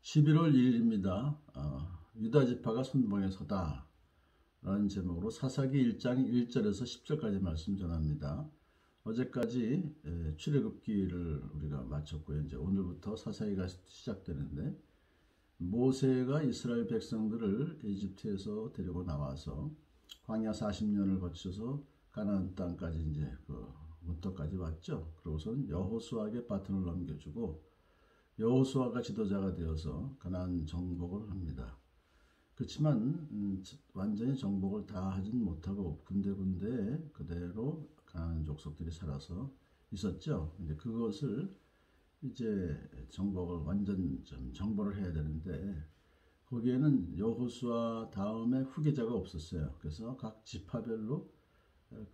11월 1일입니다. 유다지파가 선봉에 서다 라는 제목으로 사사기 1장 1절에서 10절까지 말씀 전합니다. 어제까지 출애굽기를 우리가 마쳤고요. 이제 오늘부터 사사기가 시작되는데, 모세가 이스라엘 백성들을 이집트에서 데리고 나와서 광야 40년을 거쳐서 가나안 땅까지 이제 그 문턱까지 왔죠. 그러고선 여호수아에게 바톤을 넘겨주고 여호수아가 지도자가 되어서 가나안 정복을 합니다. 그렇지만 완전히 정복을 다 하진 못하고 군데군데 그대로 가나안 족속들이 살아서 있었죠. 근데 그것을 이제 정복을 완전 좀 정복을 해야 되는데, 거기에는 여호수아 다음에 후계자가 없었어요. 그래서 각 지파별로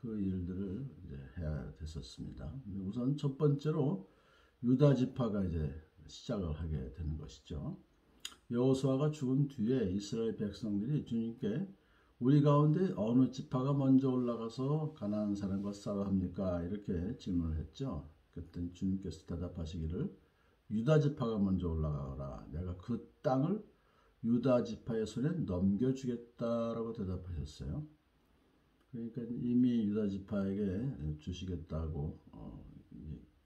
그 일들을 이제 해야 됐었습니다. 우선 첫 번째로 유다 지파가 이제 시작을 하게 되는 것이죠. 여호수아가 죽은 뒤에 이스라엘 백성들이 주님께 우리 가운데 어느 지파가 먼저 올라가서 가나안 사람과 싸워 합니까? 이렇게 질문을 했죠. 그때 주님께서 대답하시기를 유다 지파가 먼저 올라가라. 내가 그 땅을 유다 지파의 손에 넘겨주겠다라고 대답하셨어요. 그러니까 이미 유다 지파에게 주시겠다고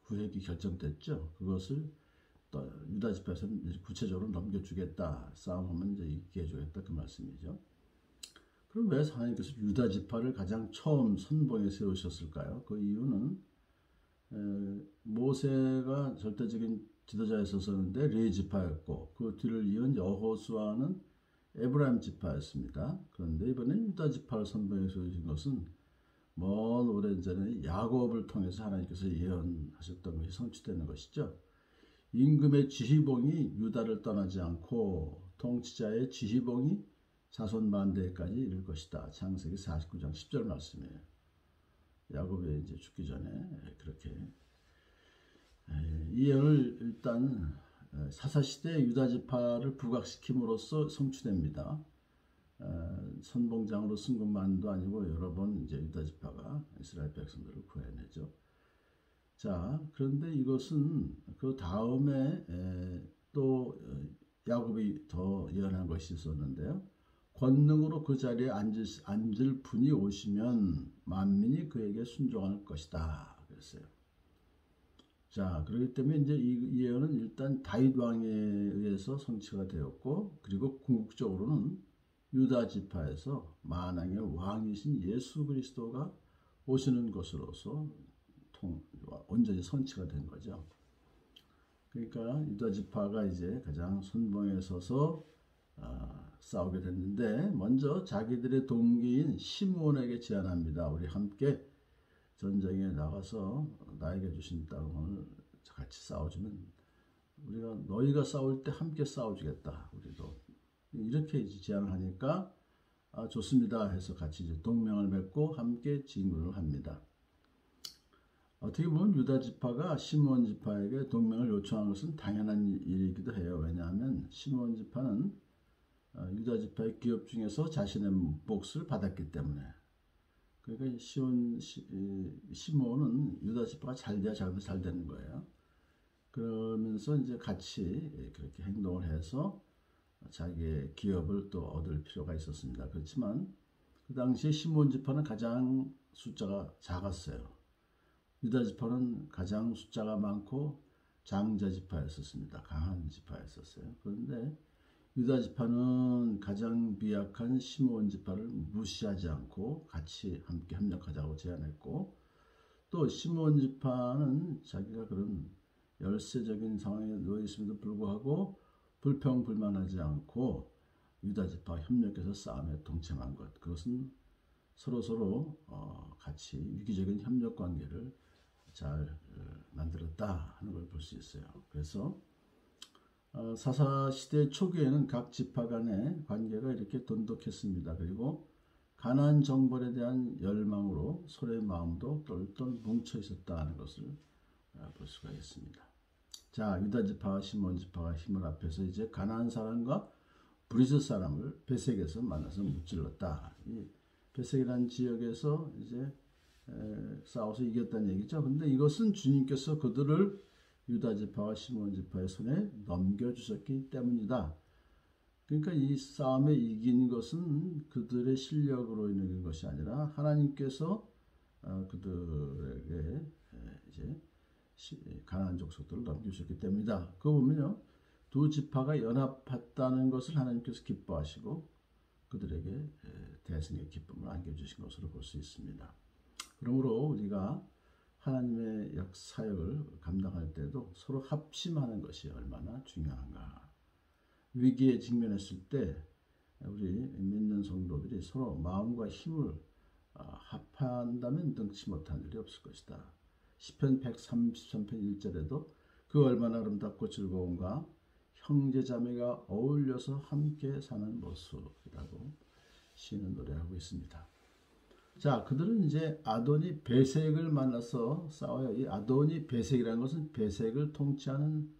구획이 결정됐죠. 그것을 또 유다 지파에서는 구체적으로 넘겨주겠다, 싸움하면 이제 있게 해주겠다, 그 말씀이죠. 그럼 왜 하나님께서 유다 지파를 가장 처음 선봉에 세우셨을까요? 그 이유는 모세가 절대적인 지도자였었는데 레위 지파였고, 그 뒤를 이은 여호수아는 에브라임 지파였습니다. 그런데 이번에 유다 지파를 선봉에 세우신 것은 먼 오래전에 야곱을 통해서 하나님께서 예언하셨던 것이 성취되는 것이죠. 임금의 지휘봉이 유다를 떠나지 않고 통치자의 지휘봉이 자손 만대까지 이를 것이다. 창세기 49장 10절 말씀이에요. 야곱이 이제 죽기 전에 그렇게 이 예언을 일단 사사시대 유다 지파를 부각시킴으로써 성취됩니다. 선봉장으로 쓴 것만도 아니고 여러 번 이제 유다 지파가 이스라엘 백성들을 구해내죠. 자, 그런데 이것은 그 다음에 또 야곱이 더 예언한 것이 있었는데요. 권능으로 그 자리에 앉을 분이 오시면 만민이 그에게 순종할 것이다 그랬어요. 자, 그렇기 때문에 이제 이 예언은 일단 다윗 왕에 의해서 성취가 되었고, 그리고 궁극적으로는 유다 지파에서 만왕의 왕이신 예수 그리스도가 오시는 것으로서 온전히 성취가 된 거죠. 그러니까 유다 지파가 이제 가장 선봉에 서서 싸우게 됐는데, 먼저 자기들의 동기인 시므온에게 제안합니다. 우리 함께 전쟁에 나가서 나에게 주신 땅을 같이 싸워주면 우리가 너희가 싸울 때 함께 싸워주겠다. 우리도 이렇게 이제 제안을 하니까 좋습니다 해서 같이 이제 동맹을 맺고 함께 진군을 합니다. 어떻게 보면 유다 지파가 시므온 지파에게 동맹을 요청한 것은 당연한 일이기도 해요. 왜냐하면 시므온 지파는 유다 지파의 기업 중에서 자신의 몫을 받았기 때문에. 그러니까 시므온은 유다 지파가 잘 돼야 자기도 잘 되는 거예요. 그러면서 이제 같이 그렇게 행동을 해서 자기의 기업을 또 얻을 필요가 있었습니다. 그렇지만 그 당시에 시므온 지파는 가장 숫자가 작았어요. 유다 지파는 가장 숫자가 많고 장자 지파였었습니다. 강한 지파였었어요. 그런데 유다 지파는 가장 미약한 시므온 지파를 무시하지 않고 같이 함께 협력하자고 제안했고, 또 시므온 지파는 자기가 그런 열세적인 상황에 놓여 있음에도 불구하고 불평불만하지 않고 유다 지파와 협력해서 싸움에 동참한 것, 그것은 서로서로 같이 유기적인 협력 관계를 잘 만들었다 하는 걸 볼 수 있어요. 그래서 사사시대 초기에는 각 지파 간의 관계가 이렇게 돈독했습니다. 그리고 가나안 정벌에 대한 열망으로 서로의 마음도 똘똘 뭉쳐 있었다는 것을 볼 수가 있습니다. 자, 유다 지파와 시므온 지파가 힘을 합해서 이제 가나안 사람과 브리스 사람을 베색에서 만나서 무찔렀다. 이 베색이라는 지역에서 이제 싸워서 이겼다는 얘기죠. 근데 이것은 주님께서 그들을 유다 지파와 시몬 지파의 손에 넘겨주셨기 때문이다. 그러니까 이 싸움에 이긴 것은 그들의 실력으로 있는 것이 아니라 하나님께서 그들에게 이제 가나안 족속들을 넘겨주셨기 때문이다. 그거 보면요, 두 지파가 연합했다는 것을 하나님께서 기뻐하시고 그들에게 대승의 기쁨을 안겨주신 것으로 볼 수 있습니다. 그러므로 우리가 하나님의 사역을 감당할 때도 서로 합심하는 것이 얼마나 중요한가. 위기에 직면했을 때 우리 믿는 성도들이 서로 마음과 힘을 합한다면 능치 못한 일이 없을 것이다. 시편 133편 1절에도 그 얼마나 아름답고 즐거운가, 형제자매가 어울려서 함께 사는 모습이라고 시인은 노래하고 있습니다. 자, 그들은 이제 아도니 베색을 만나서 싸워요. 이 아도니 베색이라는 것은 베색을 통치하는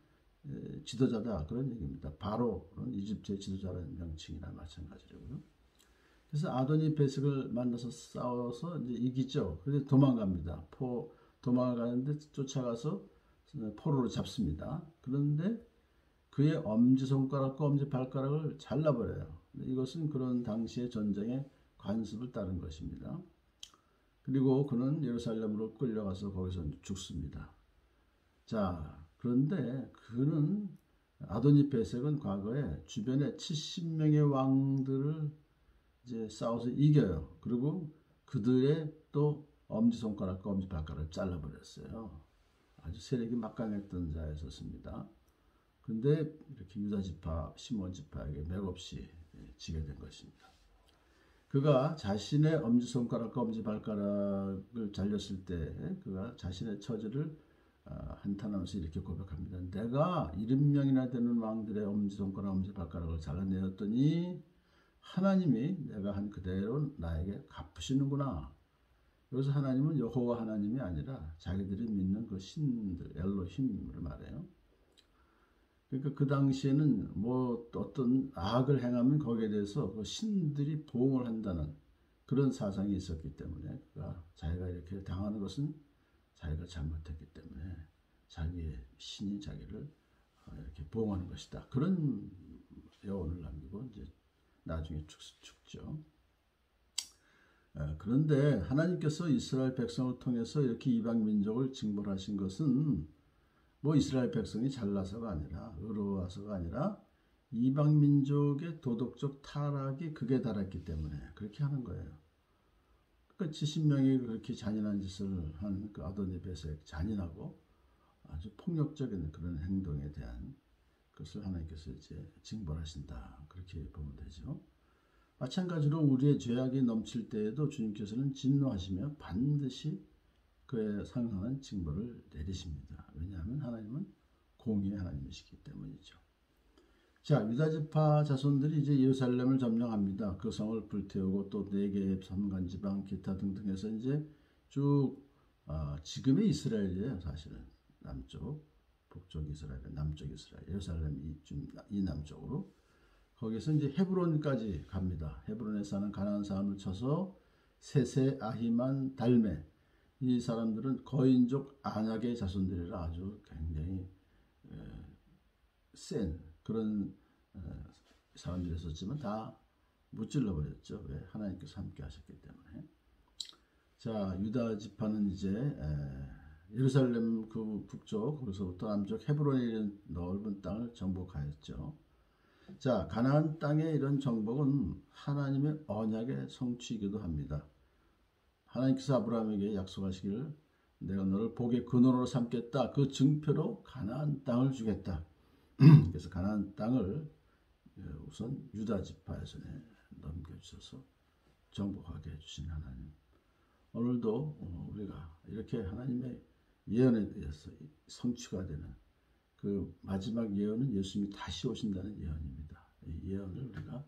지도자다, 그런 얘기입니다. 바로는 이집트의 지도자라는 명칭이나 마찬가지로고요. 그래서 아도니 베색을 만나서 싸워서 이제 이기죠. 그래서 도망갑니다. 도망가는데 쫓아가서 포로로 잡습니다. 그런데 그의 엄지손가락과 엄지발가락을 잘라버려요. 이것은 그런 당시의 전쟁의 관습을 따른 것입니다. 그리고 그는 예루살렘으로 끌려가서 거기서 죽습니다. 자, 그런데 그는 아도니 베색은 과거에 주변에 70명의 왕들을 이제 싸워서 이겨요. 그리고 그들의 또 엄지손가락과 엄지발가락을 잘라버렸어요. 아주 세력이 막강했던 자였었습니다. 근데 이렇게 유다 지파, 시몬 지파에게 맥없이 지게 된 것입니다. 그가 자신의 엄지손가락과 엄지발가락을 잘렸을 때 그가 자신의 처지를 한탄하면서 이렇게 고백합니다. 내가 70명이나 되는 왕들의 엄지손가락, 엄지발가락을 잘라내었더니 하나님이 내가 한 그대로 나에게 갚으시는구나. 여기서 하나님은 여호와 하나님이 아니라 자기들이 믿는 그 신들, 엘로힘을 말해요. 그러니까 그 당시에는 뭐 어떤 악을 행하면 거기에 대해서 그 신들이 보응을 한다는 그런 사상이 있었기 때문에 그가 자기가 이렇게 당하는 것은 자기가 잘못했기 때문에 자기의 신이 자기를 이렇게 보응하는 것이다. 그런 여운을 남기고 이제 나중에 죽죠. 그런데 하나님께서 이스라엘 백성을 통해서 이렇게 이방 민족을 징벌하신 것은 뭐 이스라엘 백성이 잘나서가 아니라 의로워서가 아니라 이방 민족의 도덕적 타락이 극에 달했기 때문에 그렇게 하는 거예요. 그러니까 70명이 그렇게 잔인한 짓을 한 그 아도니 베색, 잔인하고 아주 폭력적인 그런 행동에 대한 것을 하나님께서 이제 징벌하신다, 그렇게 보면 되죠. 마찬가지로 우리의 죄악이 넘칠 때에도 주님께서는 진노하시며 반드시 그에 상응하는 징벌을 내리십니다. 왜냐하면 하나님은 공의의 하나님이시기 때문이죠. 자, 유다지파 자손들이 이제 예루살렘을 점령합니다. 그 성을 불태우고 또 4개의 산간지방 기타 등등해서 이제 쭉 지금의 이스라엘이에요. 사실은 남쪽, 북쪽 이스라엘, 남쪽 이스라엘, 예루살렘 이 남쪽으로 거기서 이제 헤브론까지 갑니다. 헤브론에 사는 가나안 사람을 쳐서 세세, 아히만, 달메, 이 사람들은 거인족 안악의 자손들이라 아주 굉장히 센 그런 사람들이었지만 다 무찔러 버렸죠. 왜? 하나님께서 함께 하셨기 때문에. 자, 유다 지파는 이제 예루살렘 그 북쪽, 거기서부터 남쪽 헤브론에 이른 넓은 땅을 정복하였죠. 자, 가나안 땅의 이런 정복은 하나님의 언약의 성취이기도 합니다. 하나님께서 아브라함에게 약속하시기를 내가 너를 복의 근원으로 삼겠다. 그 증표로 가나안 땅을 주겠다. 그래서 가나안 땅을 우선 유다 지파의 손에 넘겨주셔서 정복하게 해주신 하나님. 오늘도 우리가 이렇게 하나님의 예언에 대해서 성취가 되는 그 마지막 예언은 예수님이 다시 오신다는 예언입니다. 이 예언을 우리가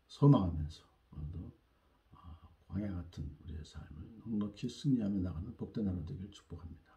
소망하면서 오늘도 광야 같은 우리의 삶을 넉넉히 승리하며 나가는 복된 하루 되기를 축복합니다.